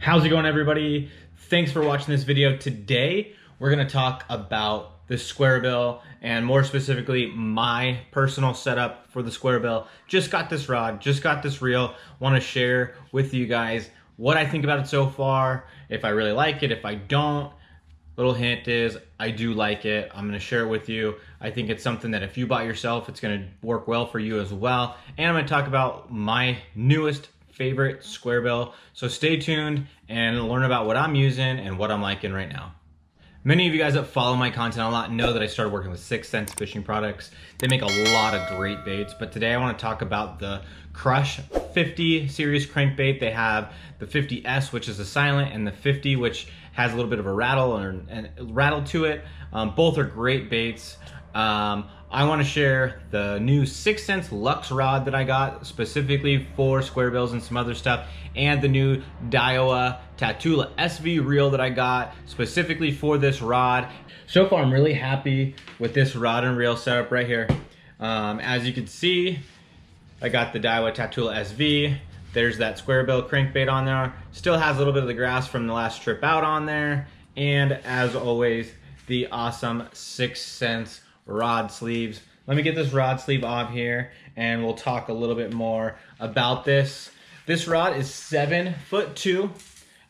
How's it going, everybody? Thanks for watching this video. Today, we're gonna talk about the square bill and more specifically, my personal setup for the square bill. Just got this rod, just got this reel. Wanna share with you guys what I think about it so far, if I really like it, if I don't. Little hint is, I do like it. I'm gonna share it with you. I think it's something that if you bought yourself, it's gonna work well for you as well. And I'm gonna talk about my newest favorite square bill. So stay tuned and learn about what I'm using and what I'm liking right now. Many of you guys that follow my content a lot know that I started working with 6th Sense Fishing Products. They make a lot of great baits, but today I want to talk about the Crush 50 series crankbait. They have the 50S, which is a silent, and the 50, which has a little bit of a rattle and rattle to it. Both are great baits. I want to share the new 6th Sense Luxe rod that I got specifically for square bills and some other stuff, and the new Daiwa Tatula SV reel that I got specifically for this rod. So far, I'm really happy with this rod and reel setup right here. As you can see, I got the Daiwa Tatula SV. There's that square bill crankbait on there. Still has a little bit of the grass from the last trip out on there. And as always, the awesome 6th Sense rod sleeves. Let me get this rod sleeve off here and we'll talk a little bit more about this. This rod is 7'2".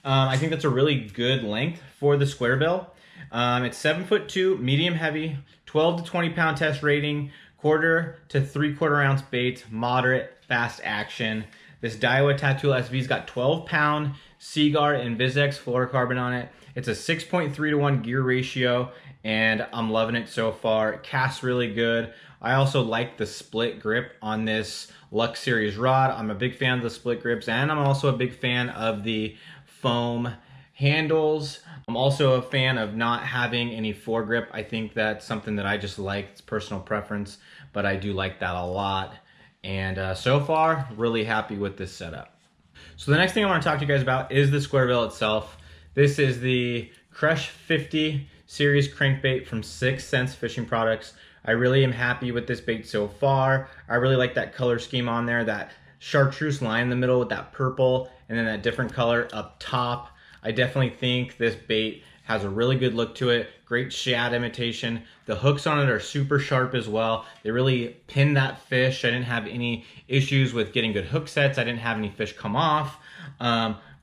I think that's a really good length for the square bill. It's 7'2", medium heavy, 12 to 20 pound test rating, 1/4 to 3/4 ounce bait, moderate, fast action. This Daiwa Tatula SV's got 12 pound Seaguar Invisex fluorocarbon on it. It's a 6.3 to 1 gear ratio, and I'm loving it so far. It casts really good. I also like the split grip on this Luxe Series rod. I'm a big fan of the split grips, and I'm also a big fan of the foam handles. I'm also a fan of not having any foregrip. I think that's something that I just like. It's personal preference, but I do like that a lot. And so far, really happy with this setup. So the next thing I want to talk to you guys about is the square bill itself. This is the Crush 50 series crankbait from 6th Sense Fishing Products. I really am happy with this bait so far. I really like that color scheme on there, that chartreuse line in the middle with that purple, and then that different color up top. I definitely think this bait has a really good look to it. Great shad imitation. The hooks on it are super sharp as well. They really pin that fish. I didn't have any issues with getting good hook sets. I didn't have any fish come off.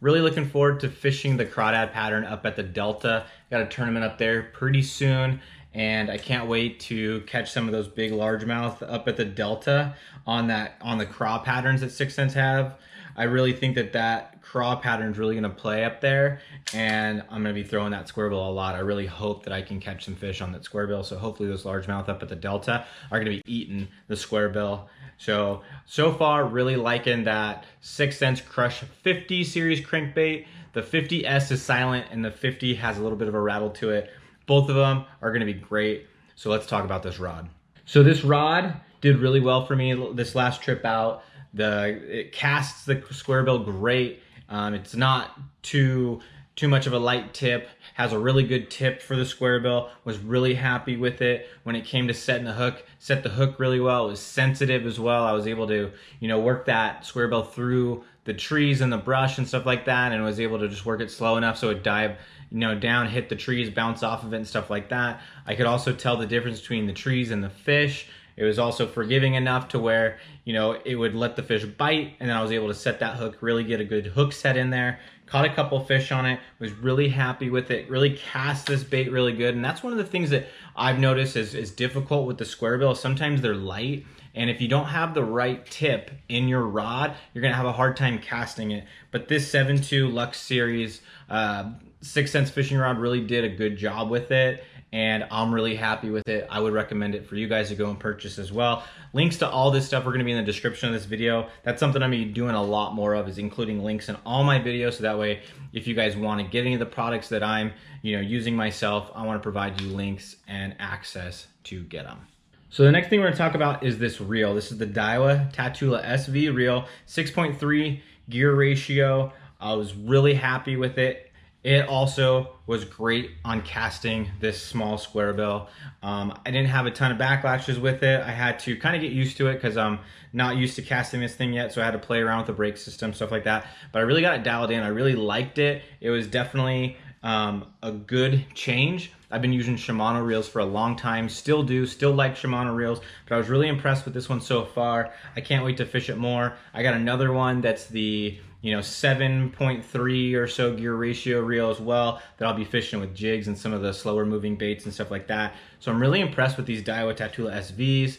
Really looking forward to fishing the crawdad pattern up at the Delta. Got a tournament up there pretty soon, and I can't wait to catch some of those big largemouth up at the Delta on the craw patterns that 6th Sense have. I really think that craw pattern is really going to play up there, and I'm going to be throwing that square bill a lot. I really hope that I can catch some fish on that square bill, so hopefully those largemouth up at the Delta are going to be eating the square bill. So far, really liking that 6th Sense Crush 50 series crankbait. The 50S is silent, and the 50 has a little bit of a rattle to it. Both of them are going to be great. So let's talk about this rod. So this rod did really well for me this last trip out. It casts the square bill great. It's not too much of a light tip. Has a really good tip for the square bill. Was really happy with it when it came to setting the hook. Set the hook really well. It was sensitive as well. I was able to, work that square bill through the trees and the brush and stuff like that, and was able to just work it slow enough so it dive, down, hit the trees, bounce off of it and stuff like that. I could also tell the difference between the trees and the fish. It was also forgiving enough to where, it would let the fish bite, and then I was able to set that hook, really get a good hook set in there. Caught a couple fish on it, was really happy with it, really cast this bait really good. And that's one of the things that I've noticed is difficult with the square bill. Sometimes they're light, and if you don't have the right tip in your rod, you're gonna have a hard time casting it. But this 7'2" Luxe Series 6th Sense fishing rod really did a good job with it, and I'm really happy with it. I would recommend it for you guys to go and purchase as well. Links to all this stuff are going to be in the description of this video. That's something I'm going to be doing a lot more of, is including links in all my videos, so that way if you guys want to get any of the products that I'm using myself, I want to provide you links and access to get them. So the next thing we're going to talk about is this reel. This is the Daiwa Tatula SV reel, 6.3 gear ratio. I was really happy with it. It also was great on casting this small square bill. I didn't have a ton of backlashes with it. I had to kind of get used to it because I'm not used to casting this thing yet, so I had to play around with the brake system, stuff like that. But I really got it dialed in. I really liked it. It was definitely a good change. I've been using Shimano reels for a long time, still do, still like Shimano reels, but I was really impressed with this one so far. I can't wait to fish it more. I got another one that's the 7.3 or so gear ratio reel as well that I'll be fishing with jigs and some of the slower moving baits and stuff like that. So I'm really impressed with these Daiwa Tatula SVs.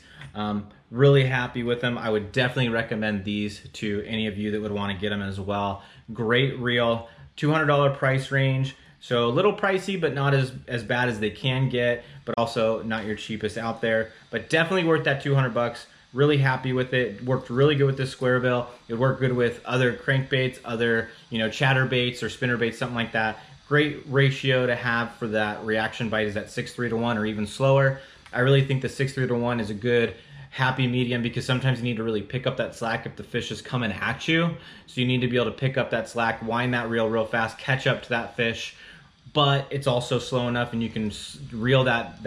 Really happy with them. I would definitely recommend these to any of you that would want to get them as well. Great reel, $200 price range. So a little pricey, but not as bad as they can get, but also not your cheapest out there. But definitely worth that 200 bucks. Really happy with it. Worked really good with this square bill. It worked good with other crankbaits, other chatter baits or spinner baits, something like that. Great ratio to have for that reaction bite is that 6.3 to 1 or even slower. I really think the 6.3 to 1 is a good happy medium because sometimes you need to really pick up that slack if the fish is coming at you. So you need to be able to pick up that slack, wind that reel real fast, catch up to that fish, but it's also slow enough and you can reel that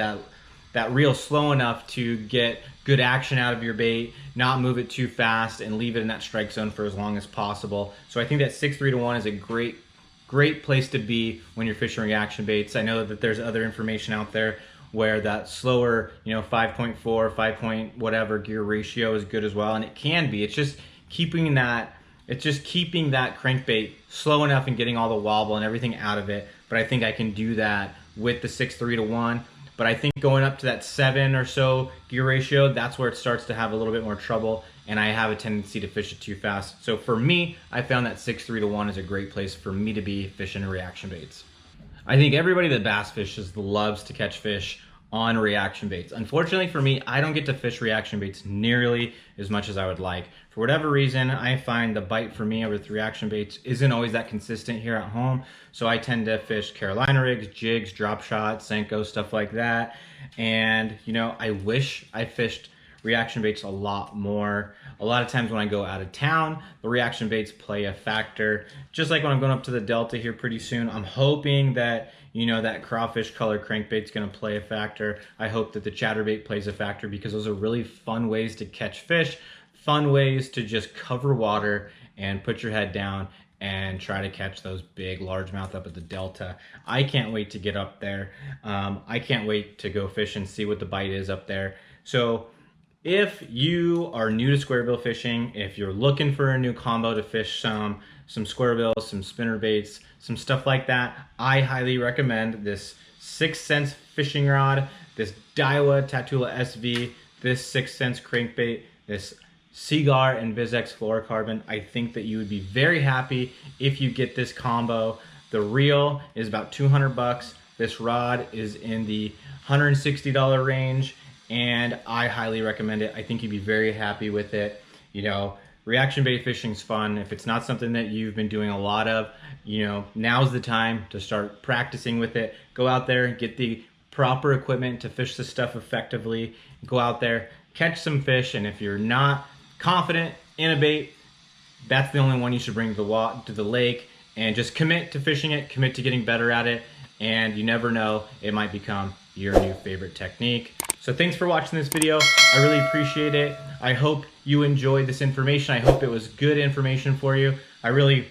reel slow enough to get good action out of your bait, not move it too fast, and leave it in that strike zone for as long as possible. So I think that 6.3 to 1 is a great place to be when you're fishing reaction baits. I know that there's other information out there where that slower, 5.4, 5 point whatever gear ratio is good as well, and it can be. It's just keeping that crankbait slow enough and getting all the wobble and everything out of it. But I think I can do that with the 6.3 to 1. But I think going up to that 7 or so gear ratio, that's where it starts to have a little bit more trouble, and I have a tendency to fish it too fast. So for me, I found that 6.3 to 1 is a great place for me to be fishing reaction baits. I think everybody that bass fishes loves to catch fish on reaction baits. Unfortunately for me, I don't get to fish reaction baits nearly as much as I would like. For whatever reason, I find the bite for me with reaction baits isn't always that consistent here at home. So I tend to fish Carolina rigs, jigs, drop shots, Senko, stuff like that. And I wish I fished reaction baits a lot more. A lot of times when I go out of town, the reaction baits play a factor. Just like when I'm going up to the Delta here pretty soon, I'm hoping that that crawfish color crankbait's gonna play a factor. I hope that the chatterbait plays a factor because those are really fun ways to catch fish, fun ways to just cover water and put your head down and try to catch those big largemouth up at the Delta. I can't wait to get up there. I can't wait to go fish and see what the bite is up there. So if you are new to square bill fishing, if you're looking for a new combo to fish some square bills, some spinner baits, some stuff like that, I highly recommend this 6th Sense fishing rod, this Daiwa Tatula SV, this 6th Sense crankbait, this Seaguar and VizX fluorocarbon. I think that you would be very happy if you get this combo. The reel is about 200 bucks. This rod is in the $160 range, and I highly recommend it. I think you'd be very happy with it. Reaction bait fishing's fun. If it's not something that you've been doing a lot of, now's the time to start practicing with it. Go out there, get the proper equipment to fish this stuff effectively. Go out there, catch some fish, and if you're not confident in a bait, that's the only one you should bring to the lake, and just commit to fishing it, commit to getting better at it, and you never know, it might become your new favorite technique. So thanks for watching this video. I really appreciate it. I hope you enjoyed this information. I hope it was good information for you. I really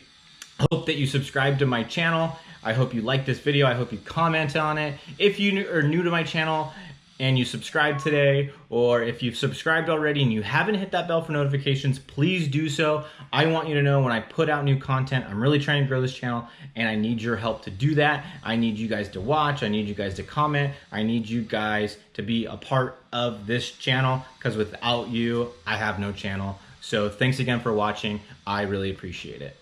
hope that you subscribe to my channel. I hope you like this video. I hope you comment on it. If you are new to my channel and you subscribed today, or if you've subscribed already and you haven't hit that bell for notifications, please do so. I want you to know when I put out new content. I'm really trying to grow this channel, and I need your help to do that. I need you guys to watch. I need you guys to comment. I need you guys to be a part of this channel, because without you, I have no channel. So thanks again for watching. I really appreciate it.